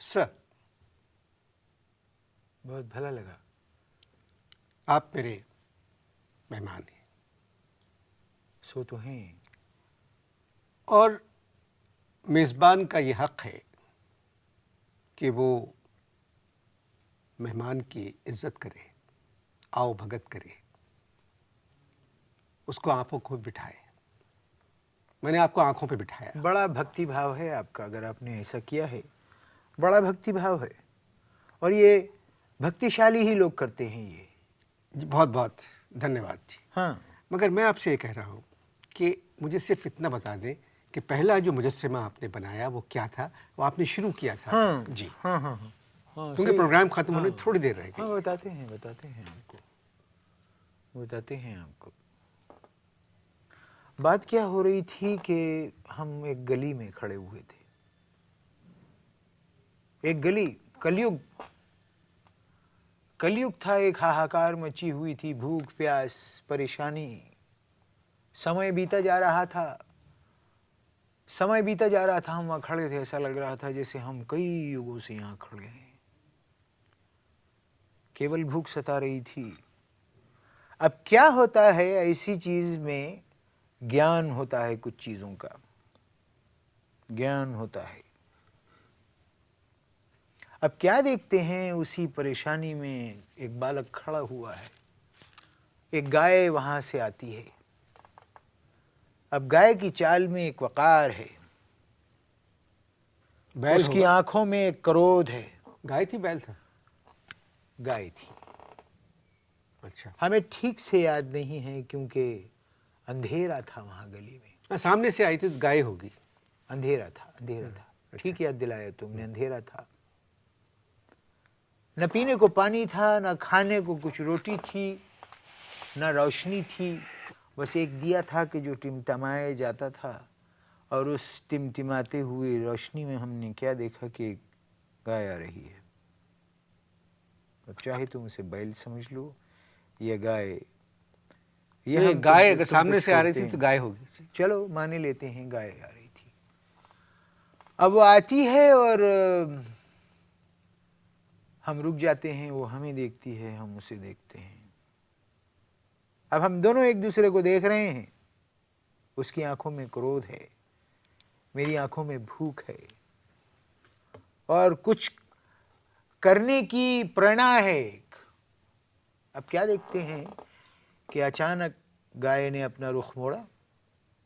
Sir, बहुत भला लगा। आप मेरे मेहमान हैं सो तो हैं। और मेज़बान का ये हक़ है कि वो मेहमान की इज्जत करे, आओ भगत करे, उसको आंखों को बिठाए। मैंने आपको आंखों पे बिठाया। बड़ा भक्ति भाव है आपका, अगर आपने ऐसा किया है, बड़ा भक्ति भाव है। और ये भक्तिशाली ही लोग करते हैं ये। जी, बहुत बहुत धन्यवाद जी। हाँ, मगर मैं आपसे ये कह रहा हूँ कि मुझे सिर्फ इतना बता दें कि पहला जो मुजस्समा आपने बनाया वो क्या था, वो आपने शुरू किया था। हाँ जी, हाँ हाँ हाँ हाँ, क्योंकि सही। प्रोग्राम खत्म होने हाँ, थोड़ी देर रह हाँ, गई। बताते हैं आपको, बताते हैं आपको। बात क्या हो रही थी कि हम एक गली में खड़े हुए थे। एक गली, कलयुग, कलयुग था। एक हाहाकार मची हुई थी, भूख प्यास परेशानी। समय बीता जा रहा था, समय बीता जा रहा था। हम वहाँ खड़े थे, ऐसा लग रहा था जैसे हम कई युगों से यहाँ खड़े हैं। केवल भूख सता रही थी। अब क्या होता है, ऐसी चीज में ज्ञान होता है, कुछ चीजों का ज्ञान होता है। अब क्या देखते हैं, उसी परेशानी में एक बालक खड़ा हुआ है। एक गाय वहां से आती है। अब गाय की चाल में एक वकार है, बैल उसकी होगा? आंखों में एक क्रोध है। गाय थी, बैल था? गाय थी। अच्छा। हमें ठीक से याद नहीं है क्योंकि अंधेरा था वहां गली में। सामने से आई थी तो गाय होगी। अंधेरा था, अंधेरा था। अच्छा। ठीक याद दिलाया तुमने, अंधेरा था। न पीने को पानी था, न खाने को कुछ रोटी थी, न रोशनी थी। बस एक दिया था कि जो टिमटिमाए जाता था। और उस टिमटिमाते हुए रोशनी में हमने क्या देखा कि एक गाय आ रही है। अब चाहे तुम उसे बैल समझ लो या गाय, ये नहीं, हम गाय अगर तुमको सामने से आ रही छोड़ते थी तो हैं। गाय होगी। चलो माने लेते हैं गाय आ रही थी। अब वो आती है और हम रुक जाते हैं। वो हमें देखती है, हम उसे देखते हैं। अब हम दोनों एक दूसरे को देख रहे हैं। उसकी आंखों में क्रोध है, मेरी आंखों में भूख है, और कुछ करने की प्रेरणा है। अब क्या देखते हैं कि अचानक गाय ने अपना रुख मोड़ा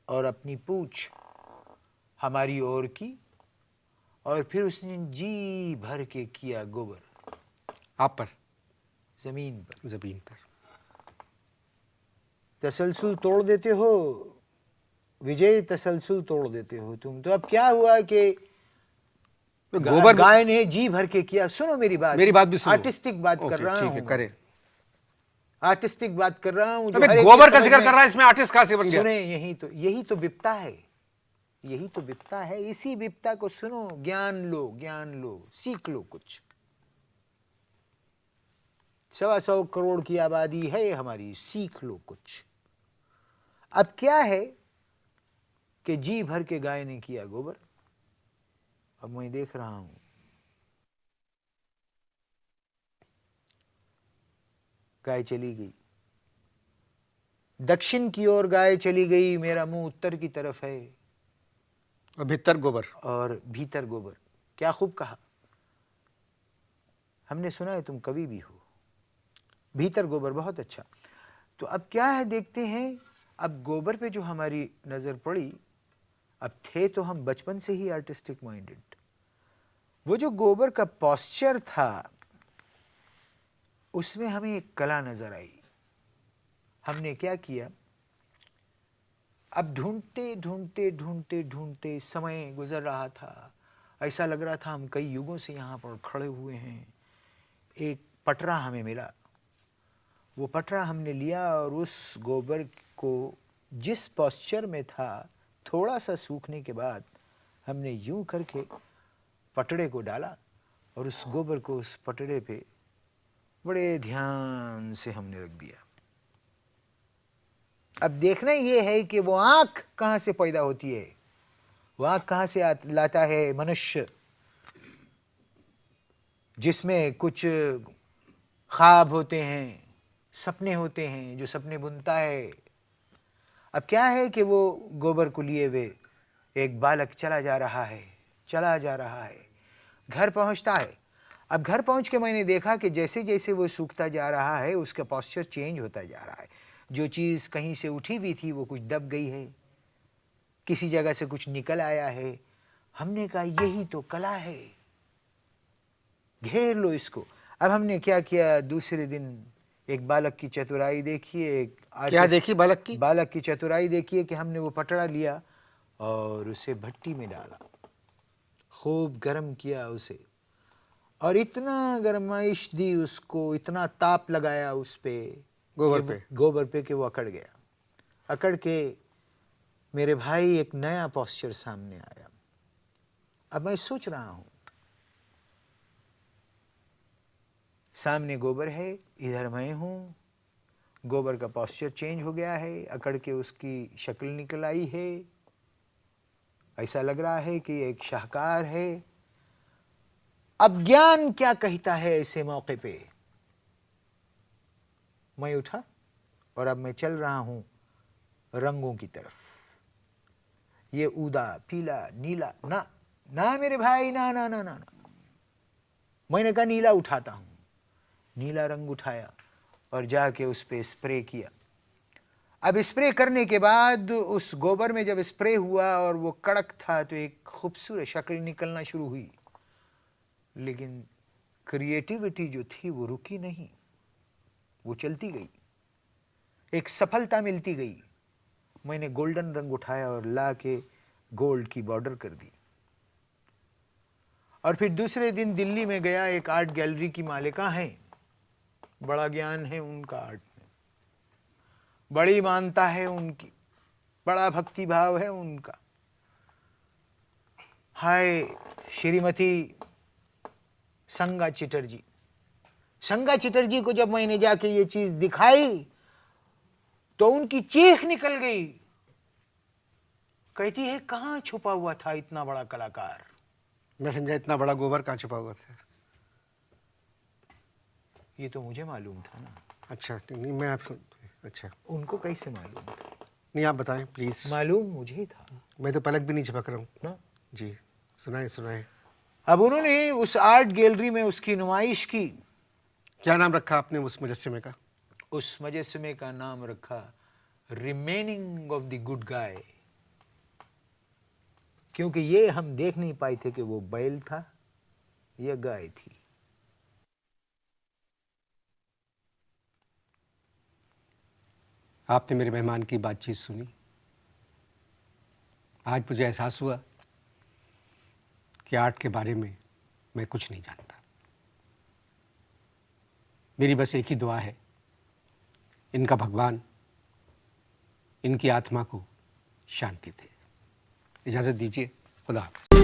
और अपनी पूंछ हमारी ओर की, और फिर उसने जी भर के किया गोबर। आप पर? जमीन पर। जमीन पर। तसलसल तोड़ देते हो विजय, तसलसल तोड़ देते हो तुम। तो अब क्या हुआ कि तो गोबर गाय ने जी भर के किया। सुनो मेरी बात भी सुनो। आर्टिस्टिक बात कर ओके, रहा ठीक हूं है, मैं। करे। आर्टिस्टिक बात कर रहा हूं जो अबे हर एक के गोबर का समझ जिक्र में। कर रहा है, इसमें आर्टिस्ट कहां से बन गया? सुने, यही तो विपता है, यही तो विपता है। इसी विपता को सुनो, ज्ञान लो, ज्ञान लो, सीख लो कुछ। 125 करोड़ की आबादी है हमारी, सीख लो कुछ। अब क्या है कि जी भर के गाय ने किया गोबर। अब मैं देख रहा हूं, गाय चली गई दक्षिण की ओर, गाय चली गई। मेरा मुंह उत्तर की तरफ है और भीतर गोबर। और भीतर गोबर। क्या खूब कहा। हमने सुना है तुम कवि भी हो। भीतर गोबर, बहुत अच्छा। तो अब क्या है, देखते हैं। अब गोबर पे जो हमारी नजर पड़ी, अब थे तो हम बचपन से ही आर्टिस्टिक माइंडेड। वो जो गोबर का पॉस्चर था, उसमें हमें एक कला नजर आई। हमने क्या किया, अब ढूंढते ढूंढते ढूंढते ढूंढते समय गुजर रहा था। ऐसा लग रहा था हम कई युगों से यहाँ पर खड़े हुए हैं। एक पटरा हमें मिला। वो पटरा हमने लिया और उस गोबर को जिस पॉस्चर में था, थोड़ा सा सूखने के बाद हमने यूं करके पटड़े को डाला और उस गोबर को उस पटड़े पे बड़े ध्यान से हमने रख दिया। अब देखना ये है कि वो आंख कहां से पैदा होती है, वो आंख कहां से लाता है मनुष्य। जिसमें कुछ ख्वाब होते हैं, सपने होते हैं, जो सपने बुनता है। अब क्या है कि वो गोबर को लिए हुए एक बालक चला जा रहा है, घर पहुंचता है। अब घर पहुंच के मैंने देखा कि जैसे जैसे वो सूखता जा रहा है उसका पॉस्चर चेंज होता जा रहा है। जो चीज़ कहीं से उठी हुई थी वो कुछ दब गई है, किसी जगह से कुछ निकल आया है। हमने कहा यही तो कला है, घेर लो इसको। अब हमने क्या किया, दूसरे दिन एक बालक की चतुराई देखिए, एक क्या आर्टिस्ट- देखी बालक की? बालक की चतुराई देखिए कि हमने वो पटड़ा लिया और उसे भट्टी में डाला, खूब गर्म किया उसे, और इतना गरमाइश दी उसको, इतना ताप लगाया उस पे, गोबर पे कि वो अकड़ गया। अकड़ के मेरे भाई एक नया पोस्चर सामने आया। अब मैं सोच रहा हूं, सामने गोबर है, इधर मैं हूं, गोबर का पोस्चर चेंज हो गया है, अकड़ के उसकी शक्ल निकल आई है, ऐसा लग रहा है कि एक शाहकार है। अब ज्ञान क्या कहता है ऐसे मौके पे? मैं उठा और अब मैं चल रहा हूं रंगों की तरफ। ये ऊदा, पीला, नीला, ना ना मेरे भाई, ना ना ना ना ना। मैंने कहा नीला उठाता हूं। नीला रंग उठाया और जाके उस पे स्प्रे किया। अब स्प्रे करने के बाद उस गोबर में जब स्प्रे हुआ और वो कड़क था तो एक खूबसूरत शक्ल निकलना शुरू हुई। लेकिन क्रिएटिविटी जो थी वो रुकी नहीं, वो चलती गई, एक सफलता मिलती गई। मैंने गोल्डन रंग उठाया और ला के गोल्ड की बॉर्डर कर दी। और फिर दूसरे दिन दिल्ली में गया, एक आर्ट गैलरी की मालिका हैं, बड़ा ज्ञान है उनका आर्ट में, बड़ी मानता है उनकी, बड़ा भक्ति भाव है उनका। हाय श्रीमती संगा चटर्जी। संगा चटर्जी को जब मैंने जाके ये चीज दिखाई तो उनकी चीख निकल गई। कहती है कहां छुपा हुआ था इतना बड़ा कलाकार? मैं समझा इतना बड़ा गोबर कहाँ छुपा हुआ था। ये तो मुझे मालूम था ना। अच्छा नहीं, मैं आप अच्छा, उनको कैसे मालूम था? नहीं आप बताएं प्लीज। मालूम मुझे था। मैं तो पलक भी नहीं झपक रहा हूँ ना? जी, सुनाए सुनाए। अब उन्होंने उस आर्ट गैलरी में उसकी नुमाइश की। क्या नाम रखा आपने उस मुजस्समे का? उस मुजस्समे का नाम रखा remaining of the good guy, क्योंकि ये हम देख नहीं पाए थे कि वो बैल था या गाय थी। आपने मेरे मेहमान की बातचीत सुनी। आज मुझे एहसास हुआ कि आर्ट के बारे में मैं कुछ नहीं जानता। मेरी बस एक ही दुआ है, इनका भगवान इनकी आत्मा को शांति दे। इजाज़त दीजिए, खुदा हाफ़िज़।